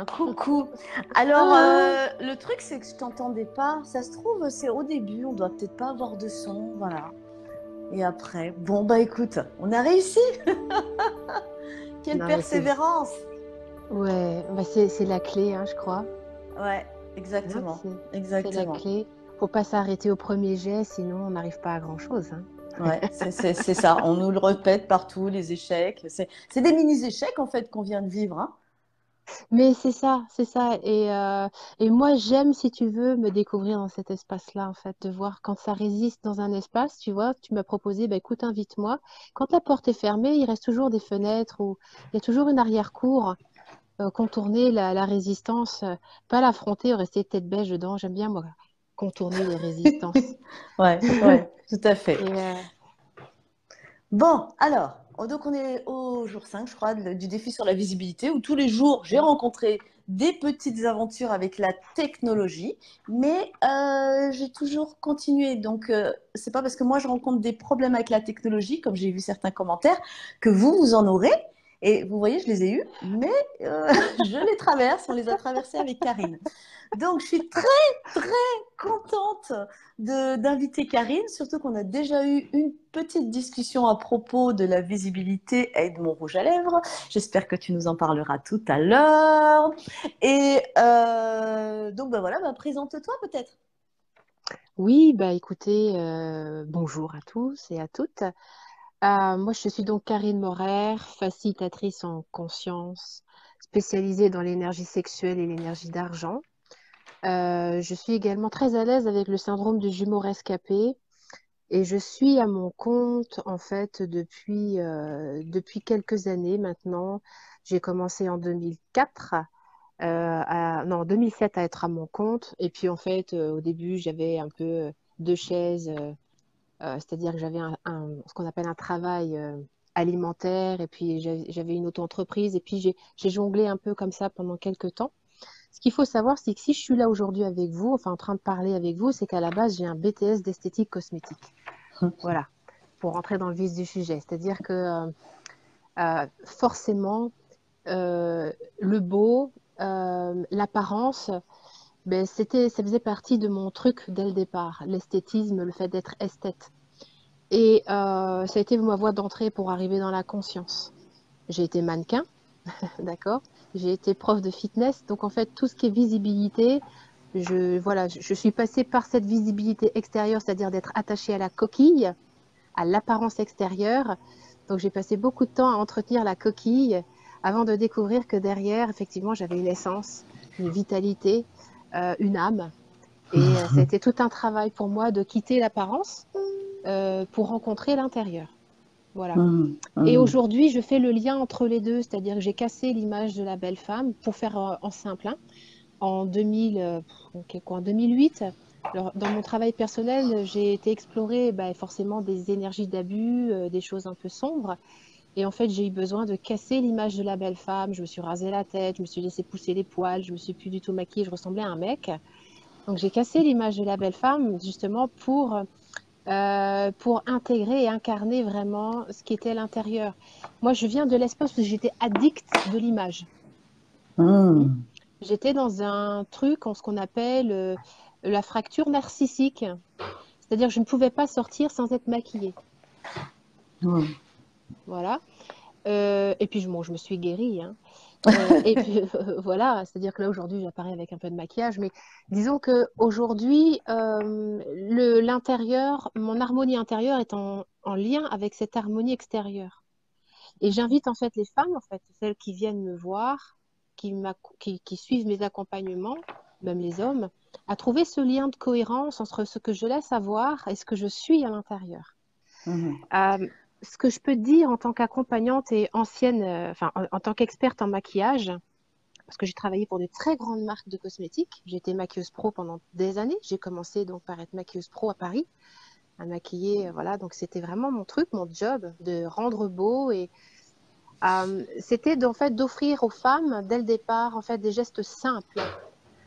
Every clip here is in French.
Coucou. Alors, Ah, le truc, c'est que je t'entendais pas. Ça se trouve, c'est au début, on doit peut-être pas avoir de son, voilà. Et après, bon, bah écoute, on a réussi. Quelle non, mais persévérance. ouais, bah c'est la clé, hein, je crois. Ouais, Hein, exactement, c'est la exactement. clé. Faut pas s'arrêter au premier jet, sinon on n'arrive pas à grand-chose, hein. Ouais, c'est ça. On nous le répète partout, les échecs. C'est des mini-échecs, en fait, qu'on vient de vivre, hein. Mais c'est ça, c'est ça. Et moi, j'aime, si tu veux, me découvrir dans cet espace-là, en fait, de voir quand ça résiste dans un espace, tu vois, tu m'as proposé, bah, écoute, invite-moi. Quand la porte est fermée, il reste toujours des fenêtres ou il y a toujours une arrière-cour. Contourner la résistance, pas l'affronter, rester tête bêche dedans. J'aime bien, moi, contourner les résistances. Ouais, ouais, tout à fait. Et Bon, alors, donc on est au jour 5, je crois, du défi sur la visibilité, où tous les jours, j'ai rencontré des petites aventures avec la technologie, mais j'ai toujours continué. Donc, c'est pas parce que moi, je rencontre des problèmes avec la technologie, comme j'ai vu certains commentaires, que vous en aurez. Et vous voyez, je les ai eus, mais je les traverse, on les a traversés avec Karine. Donc, je suis très, très contente d'inviter Karine, surtout qu'on a déjà eu une petite discussion à propos de la visibilité et de mon rouge à lèvres. J'espère que tu nous en parleras tout à l'heure. Et donc, bah voilà, bah, présente-toi peut-être. oui, bah écoutez, bonjour à tous et à toutes. Moi, je suis donc Karine Morer, facilitatrice en conscience, spécialisée dans l'énergie sexuelle et l'énergie d'argent. Je suis également très à l'aise avec le syndrome du jumeau rescapé. Et je suis à mon compte, en fait, depuis quelques années maintenant. J'ai commencé en 2004, non, 2007 à être à mon compte. Et puis, en fait, au début, j'avais un peu deux chaises, c'est-à-dire que j'avais ce qu'on appelle un travail alimentaire. Et puis, j'avais une auto-entreprise. Et puis, j'ai jonglé un peu comme ça pendant quelques temps. Ce qu'il faut savoir, c'est que si je suis là aujourd'hui avec vous, enfin en train de parler avec vous, c'est qu'à la base, j'ai un BTS d'esthétique cosmétique. Voilà, pour rentrer dans le vif du sujet. C'est-à-dire que forcément, le beau, l'apparence, ben, ça faisait partie de mon truc dès le départ, l'esthétisme, le fait d'être esthète. Et ça a été ma voie d'entrée pour arriver dans la conscience. J'ai été mannequin, d'accord? J'ai été prof de fitness, donc en fait, tout ce qui est visibilité, voilà, je suis passée par cette visibilité extérieure, c'est-à-dire d'être attachée à la coquille, à l'apparence extérieure. Donc j'ai passé beaucoup de temps à entretenir la coquille avant de découvrir que derrière, effectivement, j'avais une essence, une vitalité, une âme. Et ça a été tout un travail pour moi de quitter l'apparence pour rencontrer l'intérieur. Voilà. Hum, Et hum. aujourd'hui, je fais le lien entre les deux, c'est-à-dire que j'ai cassé l'image de la belle femme pour faire en simple, hein, en 2000, en 2008. Alors, dans mon travail personnel, j'ai été explorer bah, forcément des énergies d'abus, des choses un peu sombres. Et en fait, j'ai eu besoin de casser l'image de la belle femme. Je me suis rasé la tête, je me suis laissé pousser les poils, je me suis plus du tout maquillée, je ressemblais à un mec. Donc, j'ai cassé l'image de la belle femme justement pour intégrer et incarner vraiment ce qui était l'intérieur. Moi, je viens de l'espace où j'étais addict de l'image. Hmm. Hum. J'étais dans un truc, en ce qu'on appelle la fracture narcissique. C'est-à-dire que je ne pouvais pas sortir sans être maquillée. Hum. Voilà. Et puis, bon, je me suis guérie, hein. Et puis, voilà. C'est-à-dire que là, aujourd'hui, j'apparais avec un peu de maquillage. Mais disons qu'aujourd'hui, l'intérieur, mon harmonie intérieure est en lien avec cette harmonie extérieure. Et j'invite en fait les femmes, en fait, celles qui viennent me voir, qui suivent mes accompagnements, même les hommes, à trouver ce lien de cohérence entre ce que je laisse avoir et ce que je suis à l'intérieur. Hum. Euh, Ce que je peux te dire en tant qu'accompagnante et ancienne, enfin en tant qu'experte en maquillage, parce que j'ai travaillé pour de très grandes marques de cosmétiques. J'ai été maquilleuse pro pendant des années. J'ai commencé donc par être maquilleuse pro à Paris, à maquiller, voilà. Donc c'était vraiment mon truc, mon job, de rendre beau et c'était en fait d'offrir aux femmes dès le départ en fait des gestes simples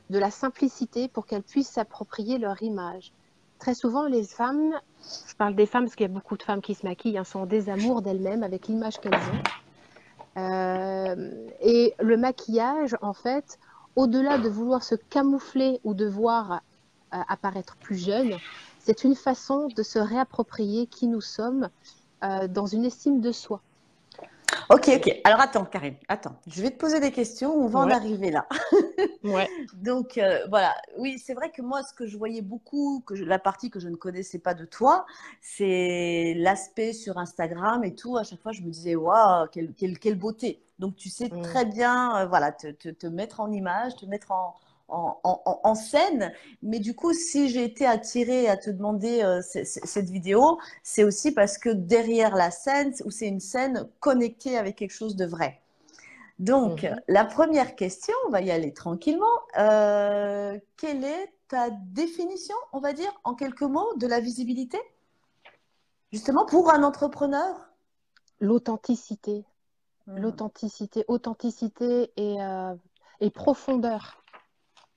de la simplicité pour qu'elles puissent s'approprier leur image. Très souvent, les femmes, je parle des femmes parce qu'il y a beaucoup de femmes qui se maquillent, hein, sont en désamour d'elles-mêmes avec l'image qu'elles ont. Et le maquillage, en fait, au-delà de vouloir se camoufler ou de voir apparaître plus jeune, c'est une façon de se réapproprier qui nous sommes dans une estime de soi. Ok, ok. Alors attends, Karine, attends. Je vais te poser des questions. On va en Ouais, arriver là. ouais. Donc voilà, oui, c'est vrai que moi, ce que je voyais beaucoup, la partie que je ne connaissais pas de toi, c'est l'aspect sur Instagram et tout. À chaque fois, je me disais, waouh, quelle beauté. Donc tu sais Mm. très bien, voilà, te mettre en image, te mettre en scène. Mais du coup, si j'ai été attirée à te demander cette vidéo, c'est aussi parce que derrière la scène, où c'est une scène connectée avec quelque chose de vrai. Donc, Mhm. la première question, on va y aller tranquillement. Quelle est ta définition, on va dire, en quelques mots, de la visibilité, justement pour un entrepreneur? L'authenticité, Hmm. authenticité et profondeur.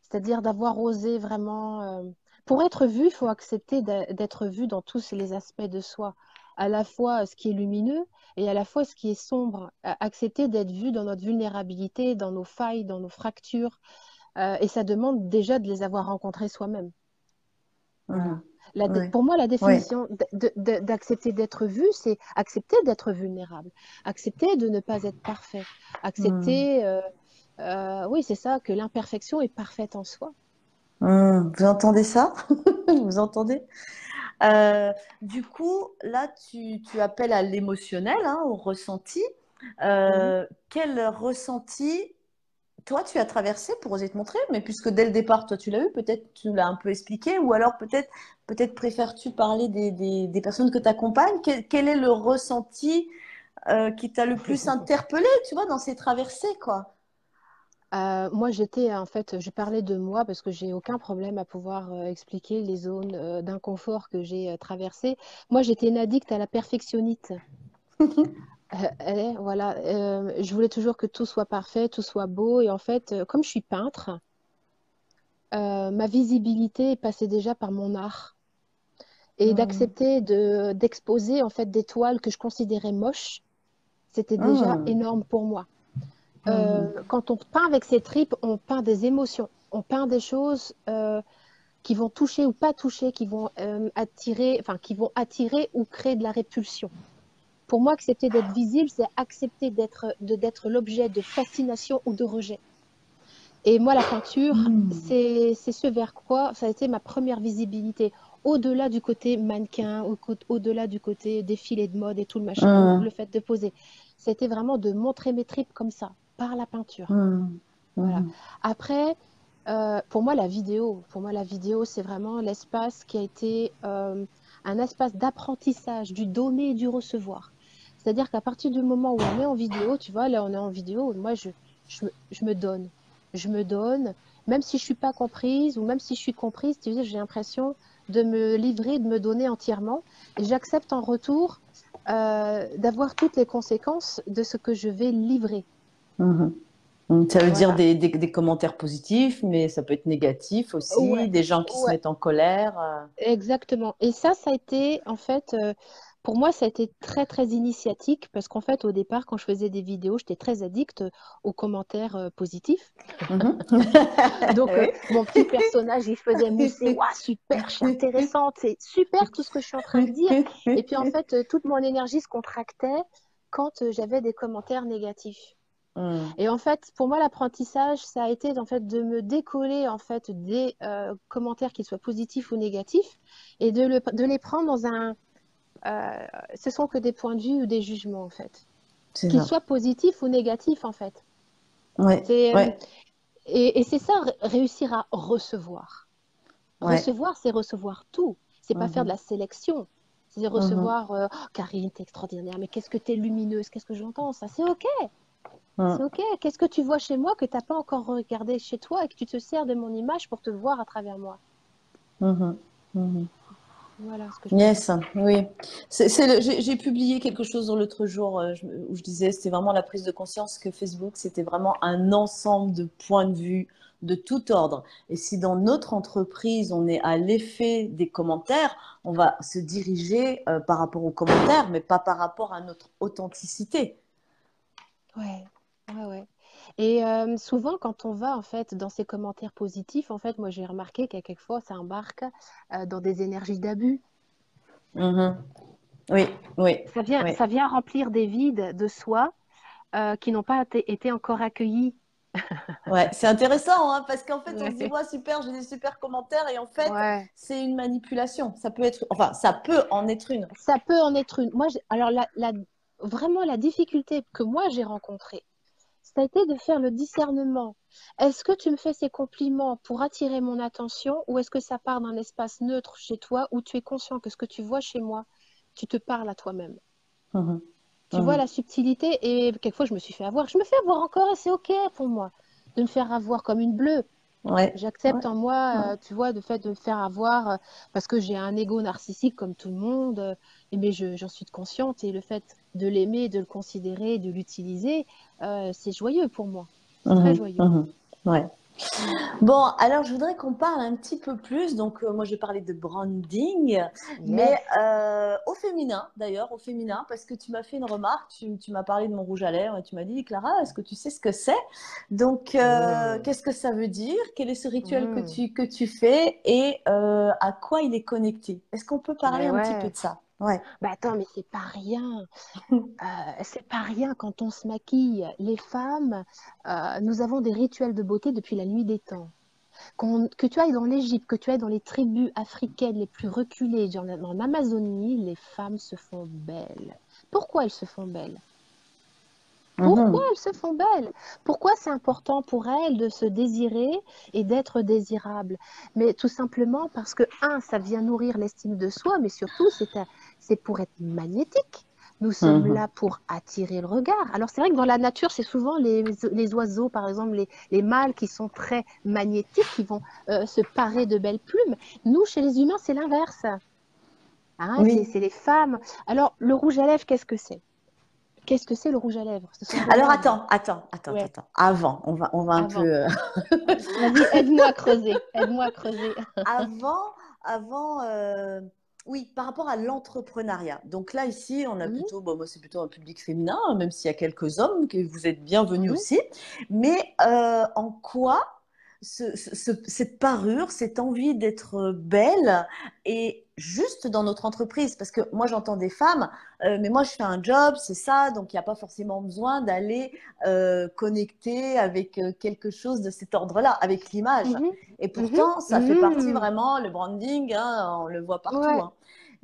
C'est-à-dire d'avoir osé vraiment. Pour être vu, il faut accepter d'être vu dans tous les aspects de soi, à la fois ce qui est lumineux et à la fois ce qui est sombre. Accepter d'être vu dans notre vulnérabilité, dans nos failles, dans nos fractures. Et ça demande déjà de les avoir rencontrés soi-même. Voilà. Mhm. Oui, Pour moi, la oui. définition d'accepter d'être vu, c'est accepter d'être vulnérable, accepter de ne pas être parfait, Hmm. accepter, oui, c'est ça, que l'imperfection est parfaite en soi. Hmm. Vous entendez ça? Vous entendez? Du coup, là, tu appelles à l'émotionnel, hein, au ressenti. Mhm. Quel ressenti toi, tu as traversé pour oser te montrer, mais puisque dès le départ, toi, tu l'as eu, peut-être tu l'as un peu expliqué, ou alors peut-être préfères-tu parler des personnes que tu accompagnes. Quel est le ressenti qui t'a le plus interpellé, tu vois, dans ces traversées, quoi? Moi, j'étais, en fait, je parlais de moi parce que j'ai aucun problème à pouvoir expliquer les zones d'inconfort que j'ai traversées. Moi, j'étais une addict à la perfectionnite. Voilà, je voulais toujours que tout soit parfait, tout soit beau. Et en fait, comme je suis peintre, ma visibilité passait déjà par mon art. Et Hmm. d'accepter d'exposer en fait des toiles que je considérais moches, c'était déjà Hmm. énorme pour moi. Hmm. Quand on peint avec ses tripes, on peint des émotions, on peint des choses qui vont toucher ou pas toucher, qui vont attirer, enfin qui vont attirer ou créer de la répulsion. Pour moi, accepter d'être visible, c'est accepter d'être l'objet de fascination ou de rejet. Et moi, la peinture, Hmm. c'est ce vers quoi ça a été ma première visibilité. Au-delà du côté mannequin, au-delà du côté défilé de mode et tout le machin, ou Hmm. le fait de poser. C'était vraiment de montrer mes tripes comme ça, par la peinture. Hmm. Voilà. Hmm. Après, pour moi, la vidéo, c'est vraiment l'espace qui a été un espace d'apprentissage du donner et du recevoir. C'est-à-dire qu'à partir du moment où on est en vidéo, tu vois, là, on est en vidéo, moi, je me donne. Je me donne, même si je suis pas comprise ou même si je suis comprise, tu sais, j'ai l'impression de me livrer, de me donner entièrement. Et j'accepte en retour d'avoir toutes les conséquences de ce que je vais livrer. Hmm. Ça veut dire Voilà. des commentaires positifs, mais ça peut être négatif aussi, Ouais, des gens qui se ouais. mettent en colère. Exactement. Et ça a été, en fait, pour moi, ça a été très, très initiatique parce qu'en fait, au départ, quand je faisais des vidéos, j'étais très addict aux commentaires positifs. Mhm. Donc, Oui. mon petit personnage, il faisait mousser, waouh, super, je suis intéressante, c'est super tout ce que je suis en train de dire. Et puis, en fait, toute mon énergie se contractait quand j'avais des commentaires négatifs. Hmm. Et en fait, pour moi, l'apprentissage, ça a été en fait de me décoller en fait des commentaires qu'ils soient positifs ou négatifs et de les prendre dans un. Ce sont que des points de vue ou des jugements en fait, C'est qu'ils ça. soient positifs ou négatifs en fait. Ouais, C'est ouais, et c'est ça réussir à recevoir. ouais. Recevoir, c'est recevoir tout. C'est pas faire de Mhm. la sélection. C'est Mhm. recevoir oh, Karine, t'es extraordinaire, mais qu'est-ce que t'es lumineuse, qu'est-ce que j'entends, ça c'est ok. C'est Mhm. OK. Qu'est-ce que tu vois chez moi que tu n'as pas encore regardé chez toi et que tu te sers de mon image pour te voir à travers moi? Mhm. Mhm. Voilà ce que je me dis. Yes, oui. J'ai publié quelque chose l'autre jour où je disais c'était vraiment la prise de conscience que Facebook, c'était vraiment un ensemble de points de vue, de tout ordre. Et si dans notre entreprise, on est à l'effet des commentaires, on va se diriger par rapport aux commentaires, mais pas par rapport à notre authenticité. Ouais, ouais, ouais. Et souvent, quand on va en fait dans ces commentaires positifs, en fait, moi j'ai remarqué qu'à quelquefois ça embarque dans des énergies d'abus. Mhm. Oui, oui, oui. Ça vient remplir des vides de soi qui n'ont pas été encore accueillis. Ouais, c'est intéressant, hein, parce qu'en fait, on se dit, Ouais. ouais, super, j'ai des super commentaires, et en fait, Ouais. c'est une manipulation. Ça peut être, enfin, ça peut en être une. Ça peut en être une. Moi, alors vraiment la difficulté que moi j'ai rencontrée, ça a été de faire le discernement. Est-ce que tu me fais ces compliments pour attirer mon attention ou est-ce que ça part d'un espace neutre chez toi où tu es conscient que ce que tu vois chez moi, tu te parles à toi-même. Mhm. Tu vois Mhm. la subtilité et quelquefois je me suis fait avoir. Je me fais avoir encore et c'est OK pour moi de me faire avoir comme une bleue. Ouais, ouais, J'accepte en ouais. moi, tu vois, le fait de me faire avoir parce que j'ai un ego narcissique comme tout le monde, mais j'en suis consciente et le fait de l'aimer, de le considérer, de l'utiliser, c'est joyeux pour moi. C'est très Mhm. joyeux. Mhm. Ouais. Mm. Bon, alors je voudrais qu'on parle un petit peu plus. Donc, moi, je vais parler de branding, mais Yes. au féminin, d'ailleurs, au féminin, parce que tu m'as fait une remarque, tu m'as parlé de mon rouge à lèvres et tu m'as dit, Clara, est-ce que tu sais ce que c'est? Donc, Mm. qu'est-ce que ça veut dire? Quel est ce rituel Mm. que tu fais et à quoi il est connecté? Est-ce qu'on peut parler Mais un petit peu ouais. de ça? Ouais. Bah attends, mais c'est pas rien. C'est pas rien quand on se maquille. Les femmes, nous avons des rituels de beauté depuis la nuit des temps. Que tu ailles dans l'Égypte, que tu ailles dans les tribus africaines les plus reculées, en Amazonie, les femmes se font belles. Pourquoi elles se font belles? Pourquoi Mhm. elles se font belles? Pourquoi c'est important pour elles de se désirer et d'être désirables? Mais tout simplement parce que, un, ça vient nourrir l'estime de soi, mais surtout, c'est pour être magnétique. Nous sommes Mhm. là pour attirer le regard. Alors, c'est vrai que dans la nature, c'est souvent les oiseaux, par exemple, les mâles qui sont très magnétiques, qui vont se parer de belles plumes. Nous, chez les humains, c'est l'inverse. Hein, Oui. c'est les femmes. Alors, le rouge à lèvres, qu'est-ce que c'est? Qu'est-ce que c'est le rouge à lèvres? Ce sont des Alors, nerfs. Ouais. attends. Avant, on va un Avant. peu. Vas-y, aide-moi à creuser. Aide-moi à creuser. Avant, avant oui, par rapport à l'entrepreneuriat. Donc là, ici, on a Mhm, plutôt, bon, moi, c'est plutôt un public féminin, hein, même s'il y a quelques hommes, que vous êtes bienvenus mhm, aussi. Mais en quoi cette parure, cette envie d'être belle est juste dans notre entreprise? Parce que moi, j'entends des femmes, mais moi, je fais un job, c'est ça, donc il n'y a pas forcément besoin d'aller connecter avec quelque chose de cet ordre-là, avec l'image. mhm, Et mhm, pourtant, ça fait partie mhm. vraiment, le branding, hein, on le voit partout, Ouais. hein.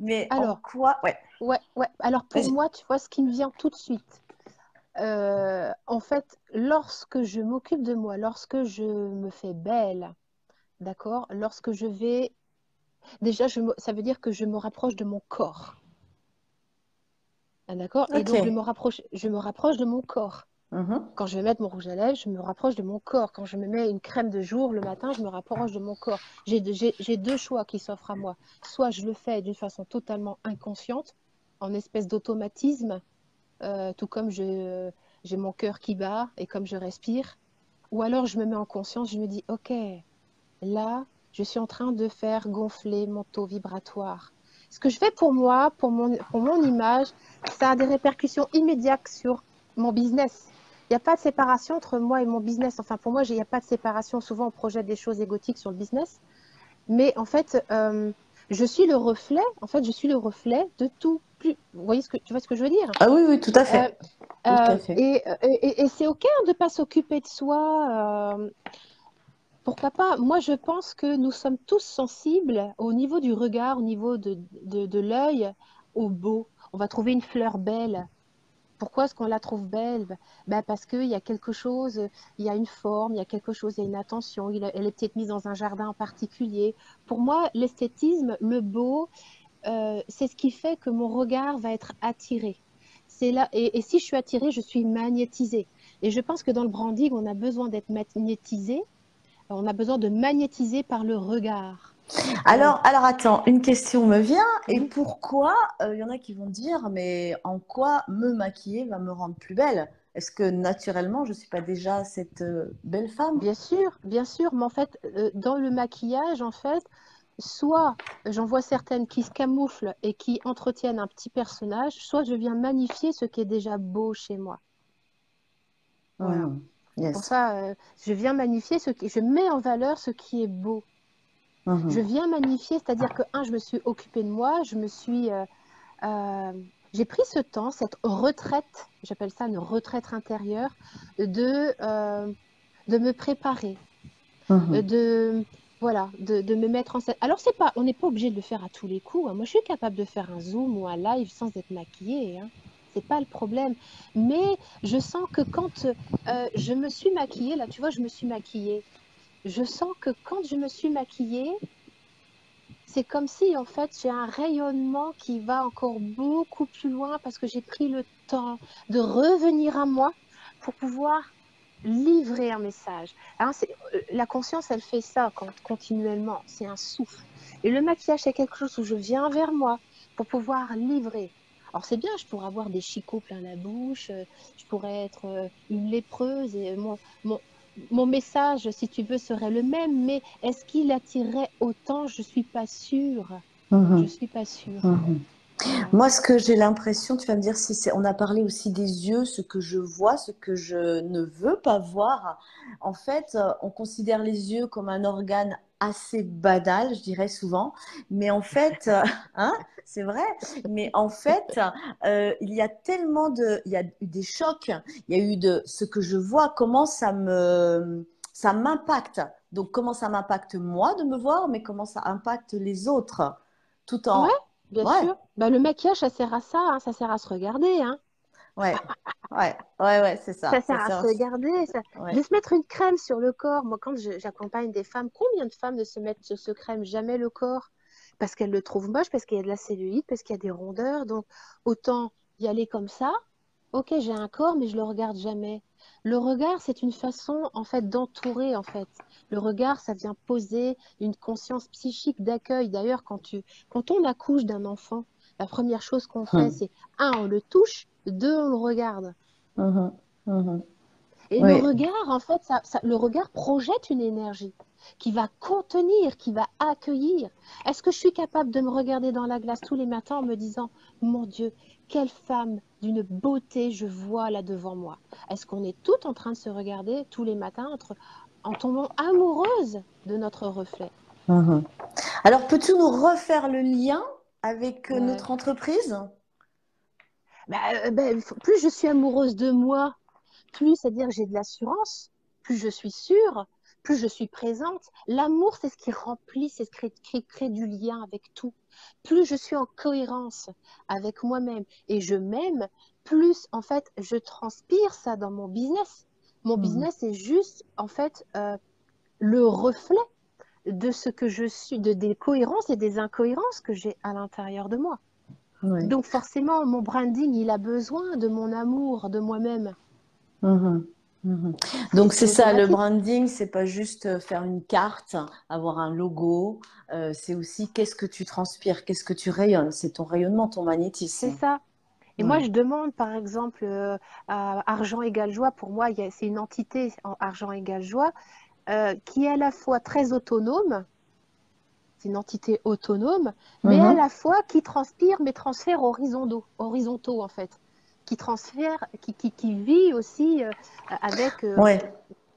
Mais en Alors, quoi? Ouais, ouais, ouais. Alors pour vas-y. moi, tu vois ce qui me vient tout de suite. En fait, lorsque je m'occupe de moi, lorsque je me fais belle, d'accord? Lorsque je vais, déjà, ça veut dire que je me rapproche de mon corps, hein, d'accord? Et Ok. donc je me rapproche de mon corps. Mhm. Quand je vais mettre mon rouge à lèvres, je me rapproche de mon corps. Quand je me mets une crème de jour le matin, je me rapproche de mon corps. J'ai deux choix qui s'offrent à moi. Soit je le fais d'une façon totalement inconsciente, en espèce d'automatisme, tout comme j'ai mon cœur qui bat et comme je respire. Ou alors je me mets en conscience, je me dis, OK, là, je suis en train de faire gonfler mon taux vibratoire. Ce que je fais pour moi, pour mon image, ça a des répercussions immédiates sur mon business. Il n'y a pas de séparation entre moi et mon business. Enfin, pour moi, il n'y a pas de séparation. Souvent, on projette des choses égotiques sur le business. Mais en fait, je suis le reflet. En fait, je suis le reflet de tout. Vous voyez tu vois ce que je veux dire? Ah oui, oui, tout à Euh, fait. Tout à fait. et c'est OK de ne pas s'occuper de soi. Pourquoi pas? Moi, je pense que nous sommes tous sensibles au niveau du regard, au niveau de l'œil, au beau. On va trouver une fleur belle. Pourquoi est-ce qu'on la trouve belle? Ben parce qu'il y a quelque chose, il y a une forme, il y a quelque chose, il y a une attention, elle est peut-être mise dans un jardin en particulier. Pour moi, l'esthétisme, le beau, c'est ce qui fait que mon regard va être attiré. C'est là, et si je suis attirée, je suis magnétisée. Et je pense que dans le branding, on a besoin d'être magnétisé, on a besoin de magnétiser par le regard. Euh, Alors attends, une question me vient. Et mhm. pourquoi, il y en a qui vont dire, mais en quoi me maquiller va me rendre plus belle? Est-ce que naturellement, je ne suis pas déjà cette belle femme? bien sûr, mais en fait, dans le maquillage, en fait, soit j'en vois certaines qui se camouflent et qui entretiennent un petit personnage, soit je viens magnifier ce qui est déjà beau chez moi. Voilà. Mhm. C'est pour Yes. ça, je viens magnifier je mets en valeur ce qui est beau. Je Mhm. viens magnifier, c'est-à-dire que, je me suis occupée de moi, euh, j'ai pris ce temps, cette retraite, j'appelle ça une retraite intérieure, de, euh, de me préparer, Mhm. de, voilà, de me mettre en scène. Alors, on n'est pas obligé de le faire à tous les coups, hein. Moi, je suis capable de faire un Zoom ou un live sans être maquillée, hein. C'est pas le problème. Mais je sens que quand je me suis maquillée, là, tu vois, je me suis maquillée. Je sens que quand je me suis maquillée, c'est comme si, en fait, j'ai un rayonnement qui va encore beaucoup plus loin parce que j'ai pris le temps de revenir à moi pour pouvoir livrer un message. Hein, la conscience, elle fait ça continuellement. C'est un souffle. Et le maquillage, c'est quelque chose où je viens vers moi pour pouvoir livrer. Alors c'est bien, je pourrais avoir des chicots plein la bouche, je pourrais être une lépreuse et mon message, si tu veux, serait le même, mais est-ce qu'il attirerait autant? Je suis pas sûre. Je Mhm. suis pas sûre. Mhm. Voilà. Moi, ce que j'ai l'impression, tu vas me dire si c'est, on a parlé aussi des yeux, ce que je vois, ce que je ne veux pas voir. En fait, on considère les yeux comme un organe assez banal, je dirais souvent. Mais en fait, hein, c'est vrai. Mais en fait, il y a tellement il y a eu des chocs, il y a eu de ce que je vois, comment ça m'impacte. Donc, comment ça m'impacte moi de me voir, mais comment ça impacte les autres, tout Ouais, en, bien ouais. sûr. Bah, le maquillage, ça sert à ça, hein, ça sert à se regarder, hein. Ouais, ouais, c'est Ça ça. sert à se regarder, de Ouais. se mettre une crème sur le corps. Moi, quand j'accompagne des femmes, combien de femmes ne se mettent ce crème jamais le corps? Parce qu'elles le trouvent moche, parce qu'il y a de la cellulite, parce qu'il y a des rondeurs. Donc, autant y aller comme ça. Ok, j'ai un corps, mais je le regarde jamais. Le regard, c'est une façon, en fait, d'entourer, en fait. Le regard, ça vient poser une conscience psychique d'accueil. D'ailleurs, quand on accouche d'un enfant, la première chose qu'on fait, Hum, c'est, on le touche, deux, on le regarde. mhm, mhm. Et le Oui. regard, en fait, le regard projette une énergie qui va contenir, qui va accueillir. Est-ce que je suis capable de me regarder dans la glace tous les matins en me disant, mon Dieu, quelle femme d'une beauté je vois là devant moi? Est-ce qu'on est toutes en train de se regarder tous les matins en tombant amoureuse de notre reflet? Mhm. Alors, peux-tu nous refaire le lien avec Ouais. notre entreprise? Plus je suis amoureuse de moi, plus, c'est-à-dire j'ai de l'assurance, plus je suis sûre, plus je suis présente. L'amour, c'est ce qui remplit, c'est ce qui crée du lien avec tout. Plus je suis en cohérence avec moi-même et je m'aime, plus, en fait, je transpire ça dans mon business. Mon Mhm. business est juste, en fait, le reflet de ce que je suis, des cohérences et des incohérences que j'ai à l'intérieur de moi. Oui. Donc forcément, mon branding, il a besoin de mon amour de moi-même. Mhm. Mhm. Donc, C'est c'est ça, le automatique. branding, c'est pas juste faire une carte, avoir un logo, c'est aussi qu'est-ce que tu transpires, qu'est-ce que tu rayonnes, c'est ton rayonnement, ton C'est magnétisme. ça. Et moi, Ouais. je demande, par exemple, à argent égale joie, pour moi, c'est une entité en argent égale joie qui est à la fois très autonome, c'est une entité autonome, mais à Mhm. la fois qui transpire mes transferts horizontaux en fait, qui transfère, qui vit aussi avec, Ouais.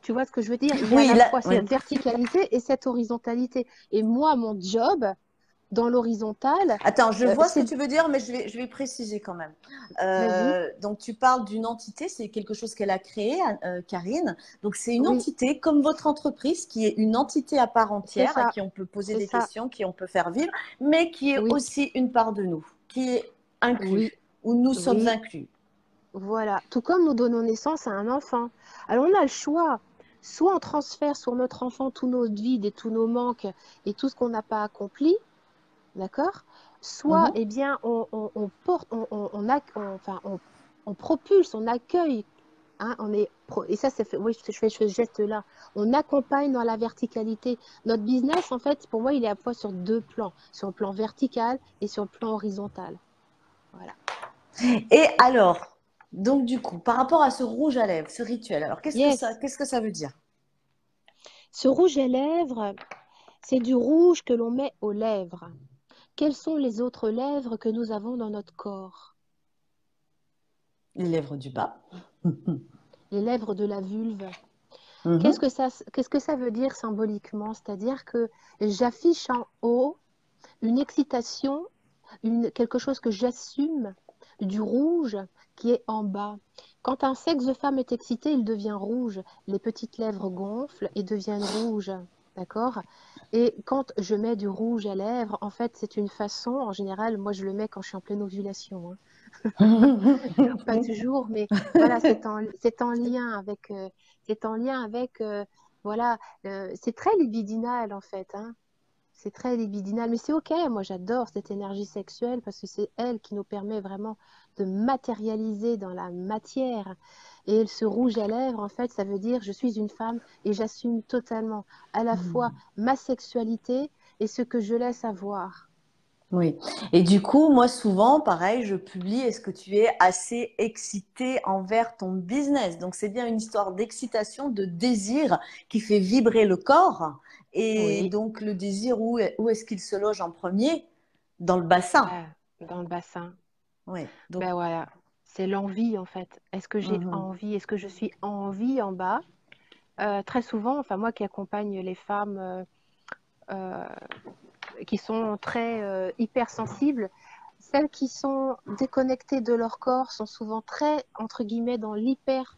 tu vois ce que je veux dire? Il y a à Oui, la là, fois ouais. cette verticalité et cette horizontalité. Et moi, mon job dans l'horizontale, Attends, je vois ce que c'est, tu veux dire, mais je vais préciser quand même. vas-y, Donc, tu parles d'une entité, c'est quelque chose qu'elle a créé, Karine. Donc, c'est une oui, entité comme votre entreprise qui est une entité à part c'est entière à ça, qui on peut poser c'est des ça, questions, qui on peut faire vivre, mais qui est oui, aussi une part de nous, qui est oui, inclus, où nous sommes oui. inclus. Voilà, tout comme nous donnons naissance à un enfant. Alors on a le choix, soit on transfère sur notre enfant tous nos vides et tous nos manques et tout ce qu'on n'a pas accompli, d'accord? Soit, Mhm. eh bien, on porte, enfin, on propulse, on accueille, hein, et ça, c'est fait, oui, je fais ce geste-là. On accompagne dans la verticalité. Notre business, en fait, pour moi, il est à la fois sur deux plans, sur le plan vertical et sur le plan horizontal. Voilà. Et alors? Donc, du coup, par rapport à ce rouge à lèvres, ce rituel, alors Yes. qu'est-ce que ça veut dire? Ce rouge à lèvres, c'est du rouge que l'on met aux lèvres. Quelles sont les autres lèvres que nous avons dans notre corps? Les lèvres du bas. Les lèvres de la vulve. Mhm. Qu'est-ce que ça veut dire symboliquement? C'est-à-dire que j'affiche en haut une excitation, quelque chose que j'assume, du rouge qui est en bas. Quand un sexe de femme est excité, il devient rouge. Les petites lèvres gonflent et deviennent rouges. D'accord? Et quand je mets du rouge à lèvres, en fait, c'est une façon, en général, moi je le mets quand je suis en pleine ovulation, hein. Pas toujours, mais voilà, c'est en lien avec, voilà, c'est très libidinal en fait, hein. C'est très libidinal, mais c'est ok. Moi, j'adore cette énergie sexuelle parce que c'est elle qui nous permet vraiment de matérialiser dans la matière. Et ce rouge à lèvres, en fait, ça veut dire je suis une femme et j'assume totalement à la fois ma sexualité et ce que je laisse avoir. Oui. Et du coup, moi, souvent, pareil, je publie, est-ce que tu es assez excité envers ton business? Donc, c'est bien une histoire d'excitation, de désir qui fait vibrer le corps. Et Oui, donc, le désir, où est-ce qu'il se loge en premier? Dans le bassin. bah, dans le bassin. Oui. Donc, Ben voilà, c'est l'envie en fait. Est-ce que j'ai mhm. envie? Est-ce que je suis en vie en bas? Très souvent, enfin moi qui accompagne les femmes euh, qui sont très hypersensibles, celles qui sont déconnectées de leur corps sont souvent très, entre guillemets, dans l'hyper,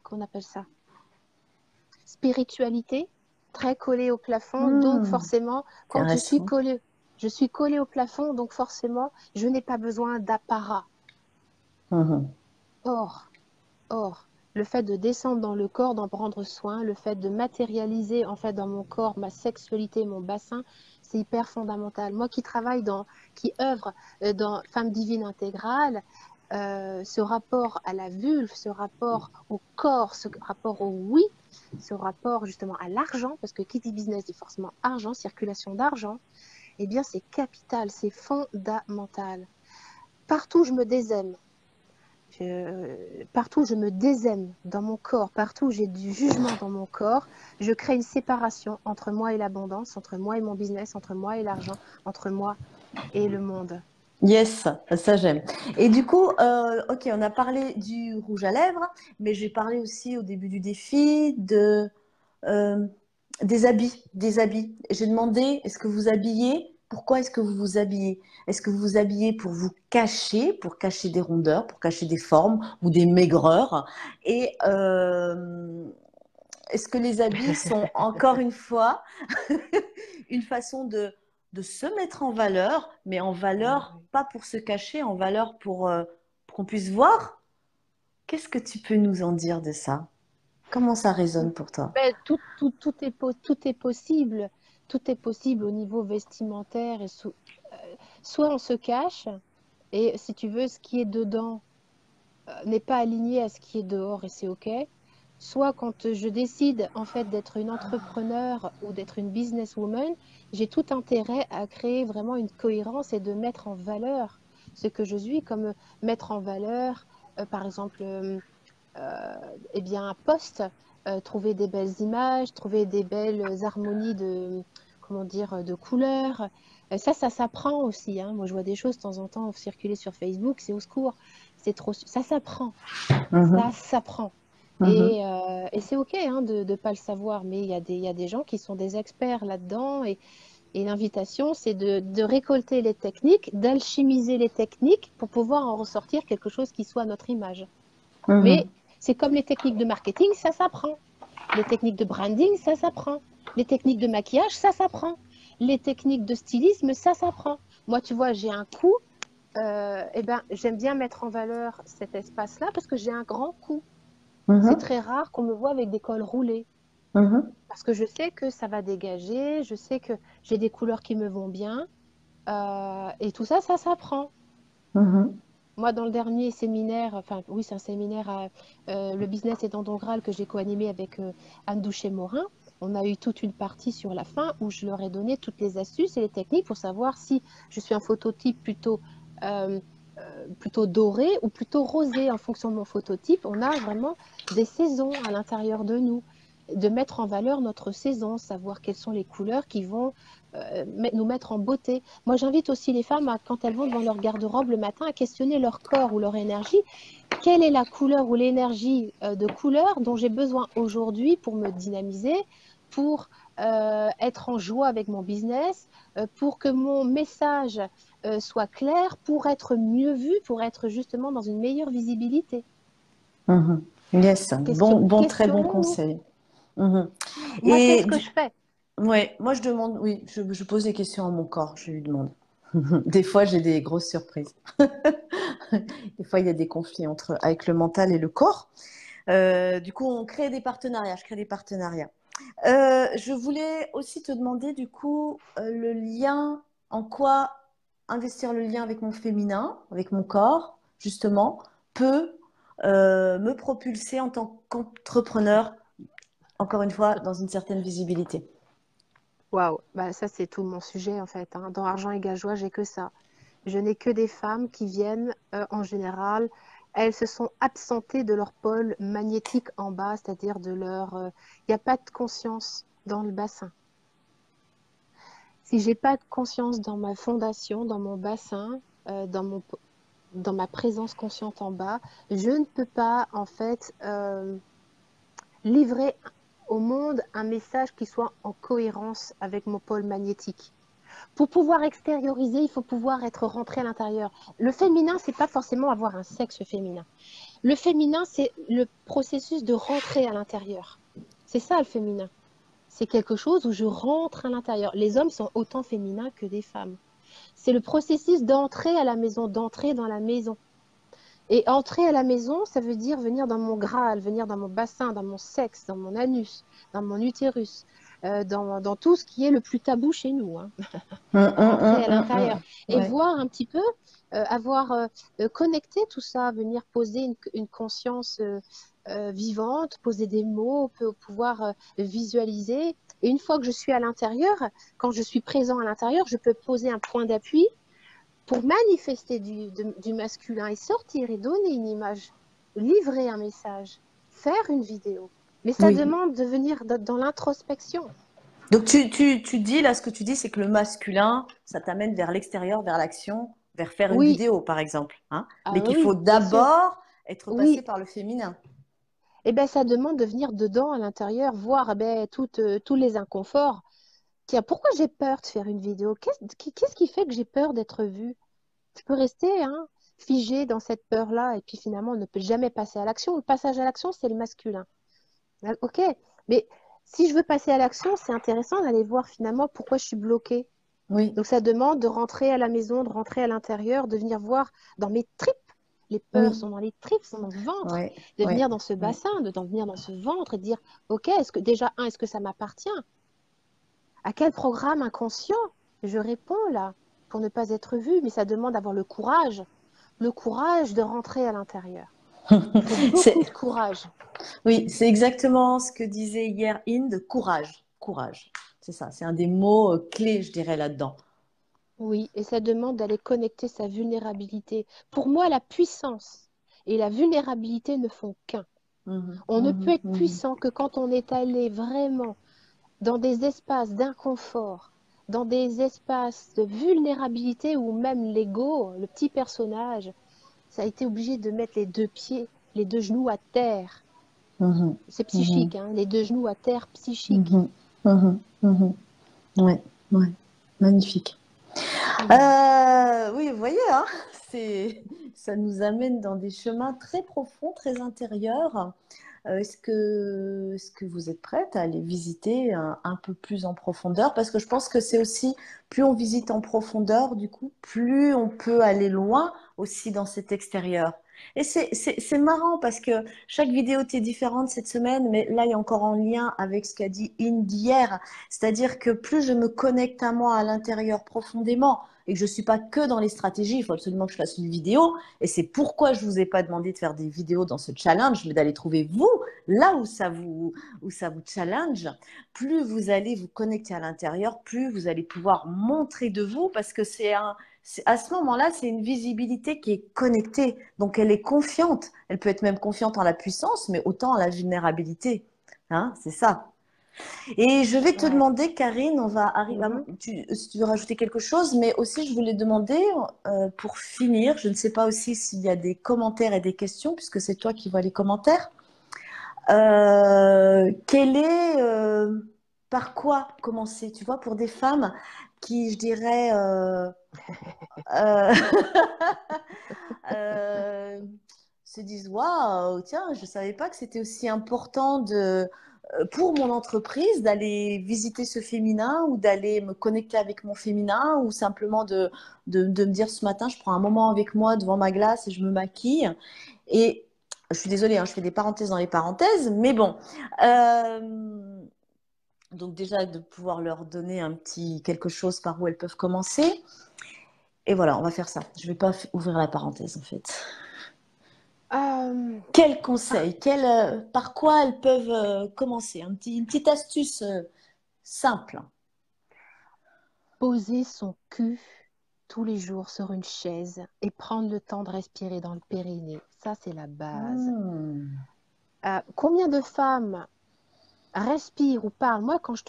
qu'on appelle ça, spiritualité, très collée au plafond. Donc Hmm, forcément, quand intéressant. je suis collée au plafond, donc forcément, je n'ai pas besoin d'apparat. Mhm. Or, Or, le fait de descendre dans le corps, d'en prendre soin, le fait de matérialiser en fait dans mon corps ma sexualité, mon bassin, c'est hyper fondamental. Moi qui œuvre dans Femme divine intégrale, ce rapport à la vulve, ce rapport au corps, ce rapport au oui, ce rapport justement à l'argent, parce que qui dit business dit forcément argent, circulation d'argent, eh bien c'est capital, c'est fondamental. Partout je me désaime, partout où je me désaime dans mon corps, partout où j'ai du jugement dans mon corps, je crée une séparation entre moi et l'abondance, entre moi et mon business, entre moi et l'argent, entre moi et le monde. Yes, ça j'aime. Et du coup, ok, on a parlé du rouge à lèvres, mais j'ai parlé aussi au début du défi euh, des habits, des habits. J'ai demandé, est-ce que vous habillez? Pourquoi est-ce que vous vous habillez? Est-ce que vous vous habillez pour cacher des rondeurs, pour cacher des formes ou des maigreurs? Et est-ce que les habits sont encore une fois une façon de se mettre en valeur, mais en Ah valeur oui. pas pour se cacher, en valeur pour qu'on puisse voir? Qu'est-ce que tu peux nous en dire de ça? Comment ça résonne pour toi? Ben, tout est possible. Tout est possible au niveau vestimentaire. Soit on se cache, et si tu veux, ce qui est dedans n'est pas aligné à ce qui est dehors et c'est OK. Soit quand je décide en fait d'être une entrepreneur ou d'être une businesswoman, j'ai tout intérêt à créer vraiment une cohérence et de mettre en valeur ce que je suis, comme mettre en valeur, par exemple, eh bien, un poste, trouver des belles images, trouver des belles harmonies de, comment dire, de couleurs. Ça s'apprend aussi, hein. Moi, je vois des choses de temps en temps circuler sur Facebook, c'est au secours. C'est trop, ça s'apprend. Ça Mhm, s'apprend. mhm, Et c'est OK hein, de ne pas le savoir, mais il y a des gens qui sont des experts là-dedans. Et l'invitation, c'est de récolter les techniques, d'alchimiser les techniques pour pouvoir en ressortir quelque chose qui soit notre image. mhm, Mais c'est comme les techniques de marketing, ça s'apprend. Les techniques de branding, ça s'apprend. Les techniques de maquillage, ça s'apprend. Les techniques de stylisme, ça s'apprend. Moi, tu vois, j'ai un cou. Eh ben, j'aime bien mettre en valeur cet espace-là parce que j'ai un grand cou. C'est mhm, très rare qu'on me voit avec des cols roulés mhm, parce que je sais que ça va dégager, je sais que j'ai des couleurs qui me vont bien et tout ça, ça s'apprend. mhm. Moi, dans le dernier séminaire, enfin oui, c'est un séminaire, le business est dans ton Graal que j'ai co-animé avec Anne Douchet-Morin. On a eu toute une partie sur la fin où je leur ai donné toutes les astuces et les techniques pour savoir si je suis un phototype plutôt plutôt doré ou plutôt rosé en fonction de mon phototype. On a vraiment des saisons à l'intérieur de nous, de mettre en valeur notre saison, savoir quelles sont les couleurs qui vont nous mettre en beauté. Moi, j'invite aussi les femmes, quand elles vont devant leur garde-robe le matin, à questionner leur corps ou leur énergie. Quelle est la couleur ou l'énergie de couleur dont j'ai besoin aujourd'hui pour me dynamiser, pour être en joie avec mon business, pour que mon message soit clair, pour être mieux vu, pour être justement dans une meilleure visibilité. Mhm. Yes, très bon Questionnons-nous. conseil. Mhm. Moi, c'est Et ce que je fais. ouais, moi je demande, oui, je pose des questions à mon corps, je lui demande. Des fois, j'ai des grosses surprises. Des fois, il y a des conflits avec le mental et le corps. Du coup, on crée des partenariats, je crée des partenariats. Je voulais aussi te demander, du coup, le lien, en quoi investir le lien avec mon féminin, avec mon corps, justement, peut me propulser en tant qu'entrepreneur, encore une fois, dans une certaine visibilité. Waouh, bah, ça c'est tout mon sujet en fait, hein. Dans Argent et Gageois, j'ai que ça. Je n'ai que des femmes qui viennent en général, elles se sont absentées de leur pôle magnétique en bas, c'est-à-dire de leur... Il n'y a pas de conscience dans le bassin. Si j'ai pas de conscience dans ma fondation, dans mon bassin, dans ma présence consciente en bas, je ne peux pas en fait livrer au monde un message qui soit en cohérence avec mon pôle magnétique. Pour pouvoir extérioriser, il faut pouvoir être rentré à l'intérieur. Le féminin, c'est pas forcément avoir un sexe féminin. Le féminin, c'est le processus de rentrer à l'intérieur. C'est ça le féminin. C'est quelque chose où je rentre à l'intérieur. Les hommes sont autant féminins que des femmes. C'est le processus d'entrer à la maison, d'entrer dans la maison. Et entrer à la maison, ça veut dire venir dans mon Graal, venir dans mon bassin, dans mon sexe, dans mon anus, dans mon utérus, dans tout ce qui est le plus tabou chez nous, hein. Rentrer à l'intérieur et Ouais. voir un petit peu, avoir connecté tout ça, venir poser une conscience vivante, poser des mots, pouvoir visualiser. Et une fois que je suis à l'intérieur, quand je suis présent à l'intérieur, je peux poser un point d'appui pour manifester du masculin et sortir et donner une image, livrer un message, faire une vidéo. Mais ça Oui. demande de venir dans l'introspection. Donc tu dis, là, ce que tu dis, c'est que le masculin, ça t'amène vers l'extérieur, vers l'action, vers faire une Oui, vidéo, par exemple, hein, ah mais qu'il faut oui, bien sûr. d'abord être passé Oui, par le féminin. eh ben, ça demande de venir dedans, à l'intérieur, voir eh ben, tous les inconforts. Tiens, pourquoi j'ai peur de faire une vidéo? Qu'est-ce qui fait que j'ai peur d'être vue? Je peux rester hein, figée dans cette peur-là et puis finalement, on ne peut jamais passer à l'action. Le passage à l'action, c'est le masculin. Ah, ok, mais si je veux passer à l'action, c'est intéressant d'aller voir finalement pourquoi je suis bloquée. Oui, Donc ça demande de rentrer à la maison, de rentrer à l'intérieur, de venir voir dans mes tripes. Les peurs oui, sont dans les tripes, sont dans le ventre. ouais, De ouais, venir dans ce ouais. bassin, d'en venir dans ce ventre et de dire, OK, est-ce que déjà, est-ce que ça m'appartient? À quel programme inconscient je réponds là pour ne pas être vue? Mais ça demande d'avoir le courage de rentrer à l'intérieur. Il faut beaucoup C'est, de courage. oui, c'est exactement ce que disait hier Inde, courage, courage. C'est ça, c'est un des mots clés, je dirais, là-dedans. Oui, et ça demande d'aller connecter sa vulnérabilité. Pour moi, la puissance et la vulnérabilité ne font qu'un. Mhm, On ne peut mhm, être mhm. puissant que quand on est allé vraiment dans des espaces d'inconfort, dans des espaces de vulnérabilité où même l'ego, le petit personnage, ça a été obligé de mettre les deux pieds, les deux genoux à terre. Mhm, C'est mhm, psychique, hein, les deux genoux à terre psychique. mhm, mhm, mhm. Ouais, ouais, magnifique. Mhm. Oui, vous voyez, hein, ça nous amène dans des chemins très profonds, très intérieurs. Est-ce que vous êtes prête à aller visiter un peu plus en profondeur? Parce que je pense que c'est aussi, plus on visite en profondeur, du coup, plus on peut aller loin aussi dans cet extérieur. Et c'est marrant parce que chaque vidéo était différente cette semaine, mais là, il y a encore en lien avec ce qu'a dit Inde hier. C'est-à-dire que plus je me connecte à moi à l'intérieur profondément, et que je ne suis pas que dans les stratégies. Il faut absolument que je fasse une vidéo. Et c'est pourquoi je ne vous ai pas demandé de faire des vidéos dans ce challenge, mais d'aller trouver vous, là où ça vous challenge. Plus vous allez vous connecter à l'intérieur, plus vous allez pouvoir montrer de vous, parce que à ce moment-là, c'est une visibilité qui est connectée. Donc, elle est confiante. Elle peut être même confiante en la puissance, mais autant en la vulnérabilité. Hein, c'est ça. Et je vais te Ouais. demander, Karine, on va arriver Mhm. si tu veux rajouter quelque chose, mais aussi je voulais demander, pour finir, je ne sais pas aussi s'il y a des commentaires et des questions, puisque c'est toi qui vois les commentaires. Quel est, par quoi commencer, tu vois, pour des femmes qui, je dirais, euh, euh, se disent, waouh, tiens, je ne savais pas que c'était aussi important pour mon entreprise d'aller visiter ce féminin ou d'aller me connecter avec mon féminin ou simplement de me dire ce matin, je prends un moment avec moi devant ma glace et je me maquille. Et je suis désolée, hein, je fais des parenthèses dans les parenthèses, mais bon. Euh, donc déjà de pouvoir leur donner un petit quelque chose par où elles peuvent commencer. Et voilà, on va faire ça. Je ne vais pas ouvrir la parenthèse en fait. Euh, Quel par- conseil, par quoi elles peuvent commencer? Une petite astuce simple. Poser son cul tous les jours sur une chaise et prendre le temps de respirer dans le périnée, ça c'est la base. Hmm. Combien de femmes respirent ou parlent? Moi, quand je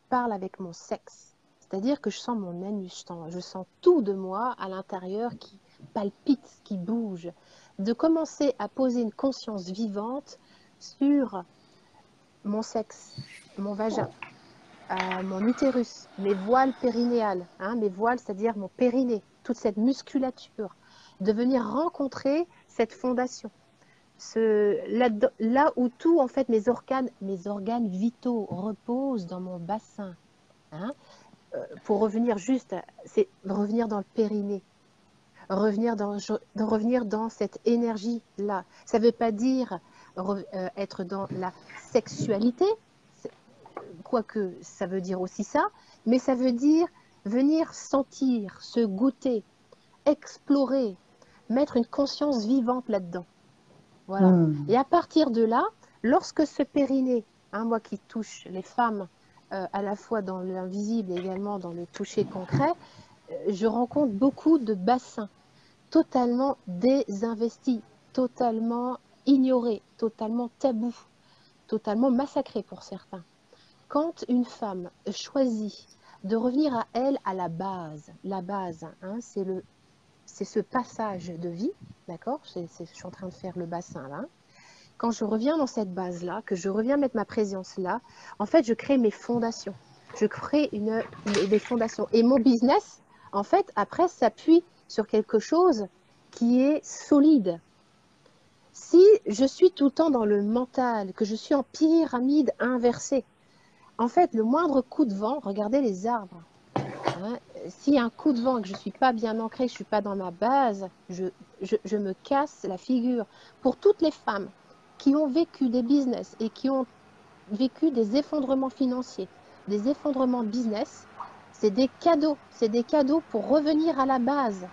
parle avec mon sexe. C'est-à-dire que je sens mon anus, je sens tout de moi à l'intérieur qui palpite, qui bouge. De commencer à poser une conscience vivante sur mon sexe, mon vagin, mon utérus, mes voiles périnéales, hein, mes voiles, c'est-à-dire mon périnée, toute cette musculature, de venir rencontrer cette fondation. Là où tout, en fait, mes organes vitaux reposent dans mon bassin. Hein. Pour revenir juste, c'est revenir dans le périnée, revenir dans cette énergie-là. Ça ne veut pas dire être dans la sexualité, quoique ça veut dire aussi ça, mais ça veut dire venir sentir, se goûter, explorer, mettre une conscience vivante là-dedans. Voilà. Hmm. Et à partir de là, lorsque ce périnée, hein, moi qui touche les femmes à la fois dans l'invisible et également dans le toucher concret, je rencontre beaucoup de bassins totalement désinvestis, totalement ignorés, totalement tabous, totalement massacrés pour certains. Quand une femme choisit de revenir à elle à la base, hein, c'est ce passage de vie, d'accord? Je suis en train de faire le bassin là. Quand je reviens dans cette base-là, que je reviens mettre ma présence là, en fait, je crée mes fondations. Je crée des fondations. Et mon business, en fait, après, s'appuie sur quelque chose qui est solide. Si je suis tout le temps dans le mental, que je suis en pyramide inversée, en fait, le moindre coup de vent, regardez les arbres. Hein, s'il y a un coup de vent et que je ne suis pas bien ancrée, je ne suis pas dans ma base, je me casse la figure. Pour toutes les femmes qui ont vécu des business et qui ont vécu des effondrements financiers, des effondrements business, c'est des cadeaux pour revenir à la base.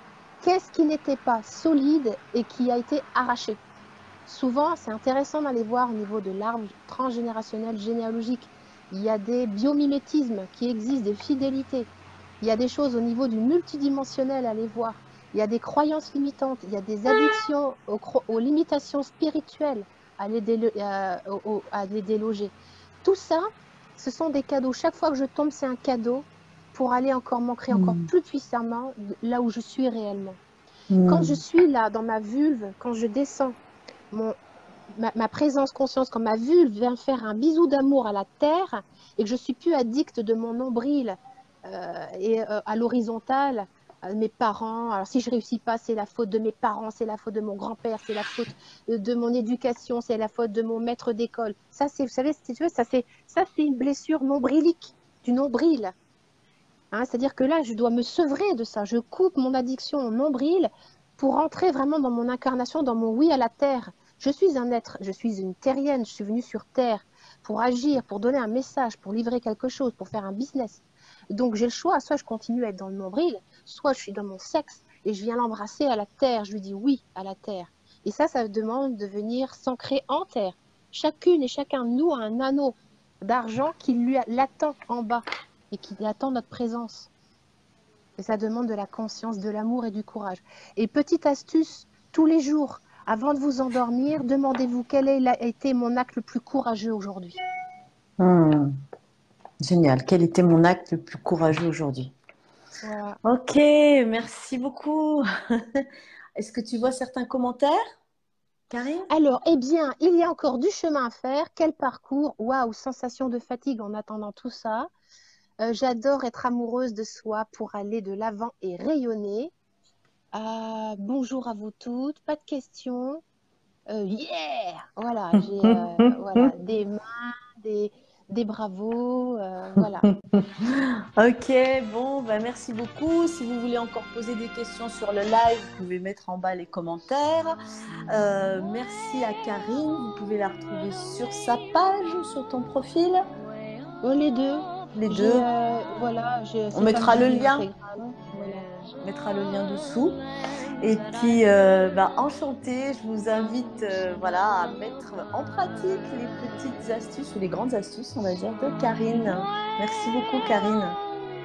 Qu'est-ce qui n'était pas solide et qui a été arraché? Souvent, c'est intéressant d'aller voir au niveau de l'arbre transgénérationnel généalogique. Il y a des biomimétismes qui existent, des fidélités. Il y a des choses au niveau du multidimensionnel à aller voir. Il y a des croyances limitantes, il y a des addictions aux limitations spirituelles à les déloger. Tout ça, ce sont des cadeaux. Chaque fois que je tombe, c'est un cadeau pour aller encore m'ancrer encore Hmm. plus puissamment là où je suis réellement. Quand je Hmm. suis là, dans ma vulve, quand je descends, mon, ma présence conscience, quand ma vulve vient faire un bisou d'amour à la terre et que je suis plus addicte de mon nombril à l'horizontale, mes parents. Alors si je réussis pas, c'est la faute de mes parents, c'est la faute de mon grand-père, c'est la faute de mon éducation, c'est la faute de mon maître d'école. Ça, c'est, vous savez, si tu veux, ça, c'est une blessure nombrilique, du nombril. Hein, c'est-à-dire que là, je dois me sevrer de ça. Je coupe mon addiction au nombril pour entrer vraiment dans mon incarnation, dans mon oui à la terre. Je suis un être, je suis une terrienne, je suis venue sur terre pour agir, pour donner un message, pour livrer quelque chose, pour faire un business. Donc j'ai le choix, soit je continue à être dans le nombril, soit je suis dans mon sexe et je viens l'embrasser à la terre. Je lui dis oui à la terre. Et ça demande de venir s'ancrer en terre. Chacune et chacun de nous a un anneau d'argent qui lui l'attend en bas et qui attend notre présence. Et ça demande de la conscience, de l'amour et du courage. Et petite astuce, tous les jours, avant de vous endormir, demandez-vous quel a été mon acte le plus courageux aujourd'hui. Hmm, génial. Quel était mon acte le plus courageux aujourd'hui? Voilà. Ok, merci beaucoup. Est-ce que tu vois certains commentaires, Karine? Alors, eh bien, il y a encore du chemin à faire. Quel parcours! Waouh, sensation de fatigue en attendant tout ça. J'adore être amoureuse de soi pour aller de l'avant et rayonner. Bonjour à vous toutes, pas de questions. Yeah! Voilà, j'ai voilà, des mains, des bravos, voilà. Ok, bon, bah merci beaucoup. Si vous voulez encore poser des questions sur le live, vous pouvez mettre en bas les commentaires. Merci à Karine. Vous pouvez la retrouver sur sa page, sur ton profil. Les deux. Les deux. Voilà, On c'est comme mettra le Julie lien. Intégrale. Voilà. On mettra le lien dessous. Et puis, bah, enchantée, je vous invite voilà, à mettre en pratique les petites astuces ou les grandes astuces, on va dire, de Karine. Merci beaucoup, Karine.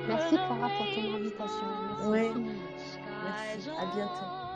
Merci Clara pour ton invitation. Merci Oui, infiniment. merci. À bientôt.